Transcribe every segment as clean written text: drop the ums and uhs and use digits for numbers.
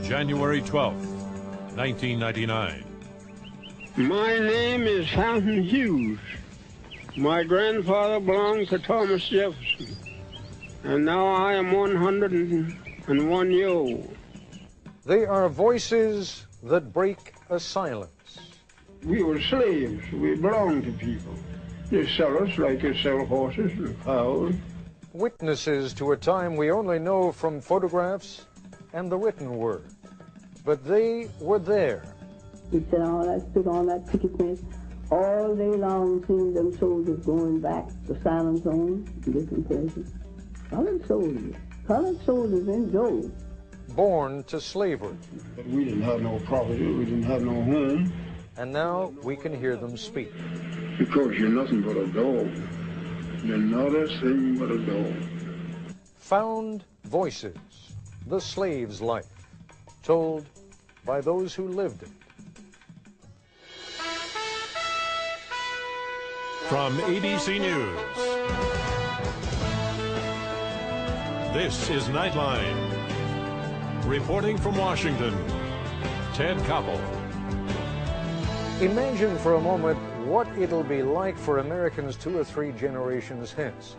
January 12th, 1999. My name is Fountain Hughes. My grandfather belonged to Thomas Jefferson, and now I am 101 years old. They are voices that break a silence. We were slaves. We belonged to people. They sell us like they sell horses and cows. Witnesses to a time we only know from photographs and the written word. But they were there. We stood on that picket fence all day long, seeing them soldiers going back to silent zones in different places. Colored soldiers in droves. Born to slavery. But we didn't have no property, we didn't have no home. And now we can hear them speak. Because you're nothing but a dog. You're not a thing but a dog. Found voices, the slave's life, told by those who lived it. From ABC News, this is Nightline. Reporting from Washington, Ted Koppel. Imagine for a moment what it'll be like for Americans 2 or 3 generations hence.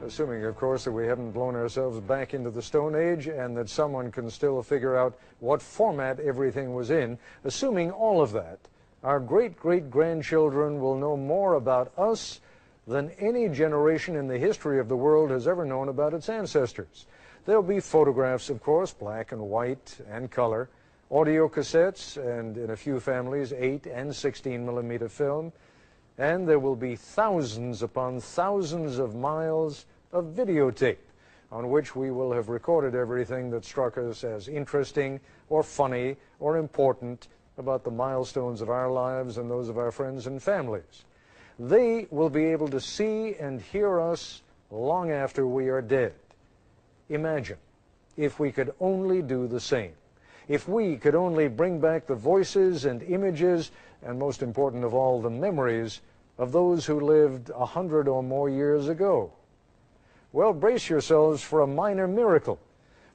Assuming, of course, that we haven't blown ourselves back into the Stone Age and that someone can still figure out what format everything was in. Assuming all of that, our great-great-grandchildren will know more about us than any generation in the history of the world has ever known about its ancestors. There'll be photographs, of course, black and white and color, audio cassettes, and in a few families, 8 and 16 millimeter film. And there will be thousands upon thousands of miles of videotape on which we will have recorded everything that struck us as interesting or funny or important about the milestones of our lives and those of our friends and families. They will be able to see and hear us long after we are dead. Imagine if we could only do the same. If we could only bring back the voices and images, and most important of all, the memories of those who lived 100 or more years ago. Well, brace yourselves for a minor miracle.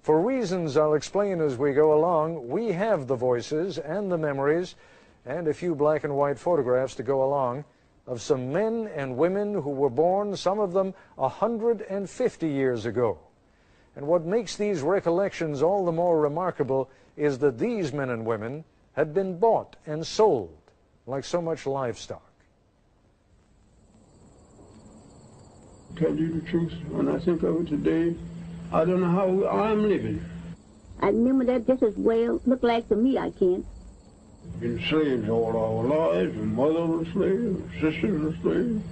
For reasons I'll explain as we go along, we have the voices and the memories and a few black and white photographs to go along of some men and women who were born, some of them 150 years ago. And what makes these recollections all the more remarkable is that these men and women had been bought and sold like so much livestock. Tell you the truth, when I think of it today, I don't know how I'm living. I remember that just as well. Look like to me, I can't. Been slaves all our lives. My mother was a slave, my sister was a slave,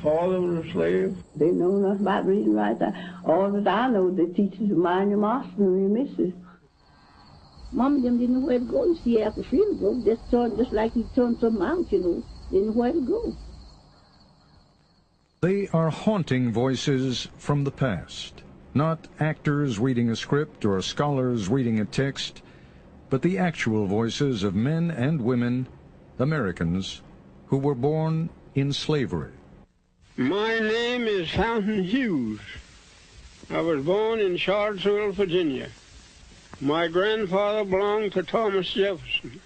father was a slave. They know nothing about reading right. All that I know, they teach you to mind your master and your missus. Mom and them didn't know where to go. You see, after freedom go, just like you turned something out, you know. They didn't know where to go. They are haunting voices from the past. Not actors reading a script or scholars reading a text, but the actual voices of men and women, Americans, who were born in slavery. My name is Fountain Hughes. I was born in Charlottesville, Virginia. My grandfather belonged to Thomas Jefferson.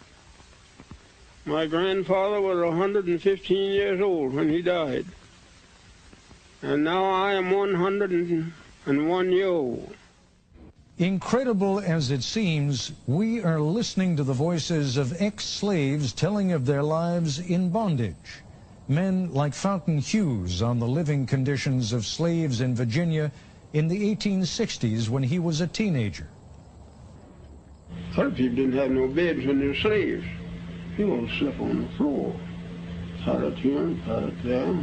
My grandfather was 115 years old when he died. And now I am 101 years old. Incredible as it seems, we are listening to the voices of ex-slaves telling of their lives in bondage. Men like Fountain Hughes on the living conditions of slaves in Virginia in the 1860s when he was a teenager. Other people didn't have no beds when they were slaves. People slept on the floor. Pallet here, pallet there.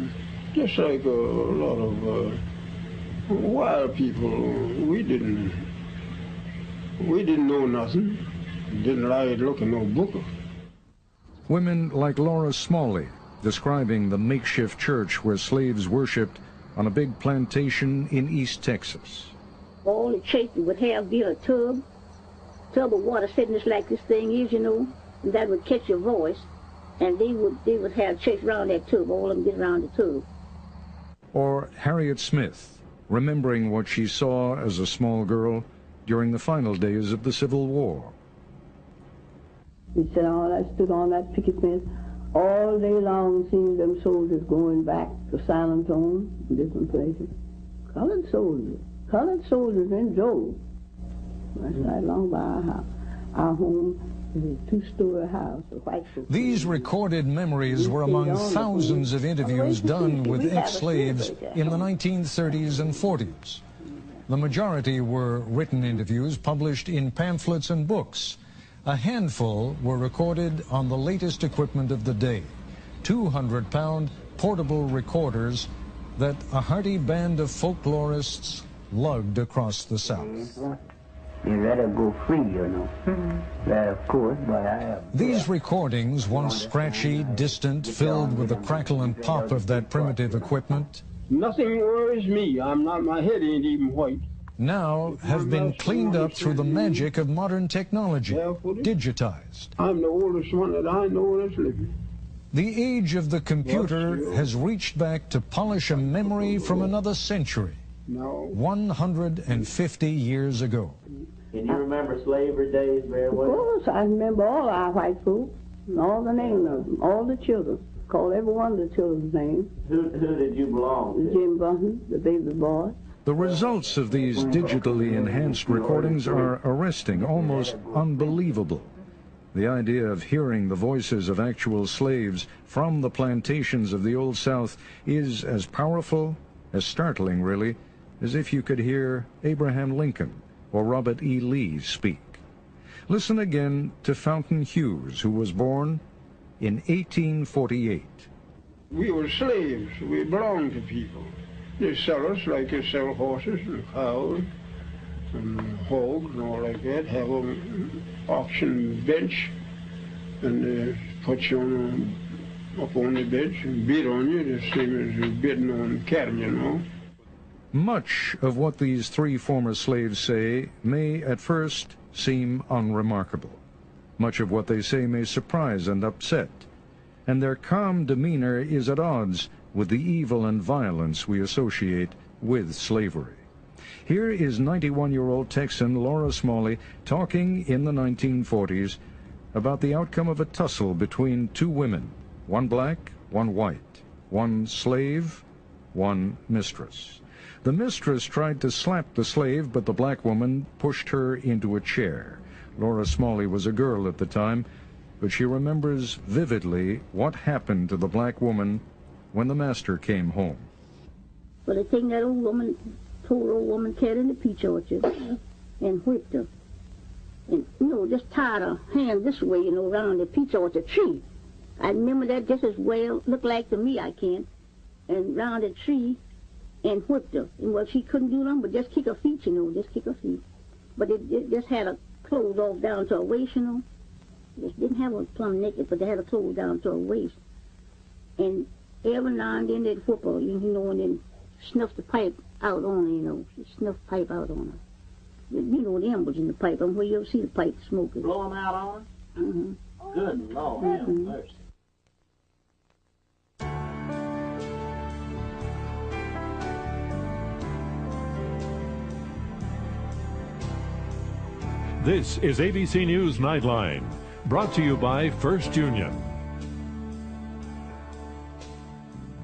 Just like a lot of wild people. We didn't know nothing. Didn't like to look at no book. Women like Laura Smalley, describing the makeshift church where slaves worshipped on a big plantation in East Texas. All the churches would have a tub of water sitting just like this thing is, you know, and that would catch your voice, and they would have church around that tub, all of them get around the tub. Or Harriet Smith, remembering what she saw as a small girl during the final days of the Civil War. We stood on that picket fence all day long, seeing them soldiers going back to San Antonio and different places. Colored soldiers in droves. That's right along by our house. Our home is a two-story house. These recorded memories were among thousands of interviews done with ex-slaves in the 1930s and 40s. The majority were written interviews published in pamphlets and books. A handful were recorded on the latest equipment of the day, 200-pound portable recorders that a hearty band of folklorists lugged across the South. You let her go free, you know. That, of course, but I have... These recordings, once scratchy, distant, filled with the crackle and pop of that primitive equipment, nothing worries me. My head ain't even white. Now have been cleaned up through the magic of modern technology, digitized. I'm the oldest one that I know that's living. The age of the computer has reached back to polish a memory from another century, 150 years ago. Can you remember slavery days very well? Of course, I remember all our white folks, and all the names of them, all the children. Call every one of the children's names. Who did you belong to? Jim Bunton, the baby boy. The results of these digitally enhanced recordings are arresting, almost unbelievable. The idea of hearing the voices of actual slaves from the plantations of the Old South is as powerful, as startling really, as if you could hear Abraham Lincoln or Robert E. Lee speak. Listen again to Fountain Hughes, who was born in 1848. We were slaves. We belonged to people. They sell us like they sell horses and cows and hogs and all like that. Have an auction bench, and they put you up on the bench and bid on you, the same as you're bidding on cattle, you know. Much of what these three former slaves say may at first seem unremarkable. Much of what they say may surprise and upset, and their calm demeanor is at odds with the evil and violence we associate with slavery. Here is 91-year-old Texan Laura Smalley talking in the 1940s about the outcome of a tussle between two women, one black, one white, one slave, one mistress. The mistress tried to slap the slave, but the black woman pushed her into a chair. Laura Smalley was a girl at the time, but she remembers vividly what happened to the black woman when the master came home. Well, they taken that old woman, poor old woman, carried in the peach orchard and whipped her. And, just tied her hand this way, around the peach orchard tree. I remember that just as well, looked like to me, I can, and round the tree and whipped her. And, well, she couldn't do nothing but just kick her feet, just kick her feet. But it just had her clothes off down to her waist, Just didn't have her plumb naked, but they had her clothes down to her waist. And every now and then they'd whoop her, and then snuff the pipe out on her, snuff pipe out on her. The embers in the pipe, where you ever see the pipe smoking. Blow them out on her? Mm-hmm. Good Lord, have mercy. This is ABC News Nightline, brought to you by First Union.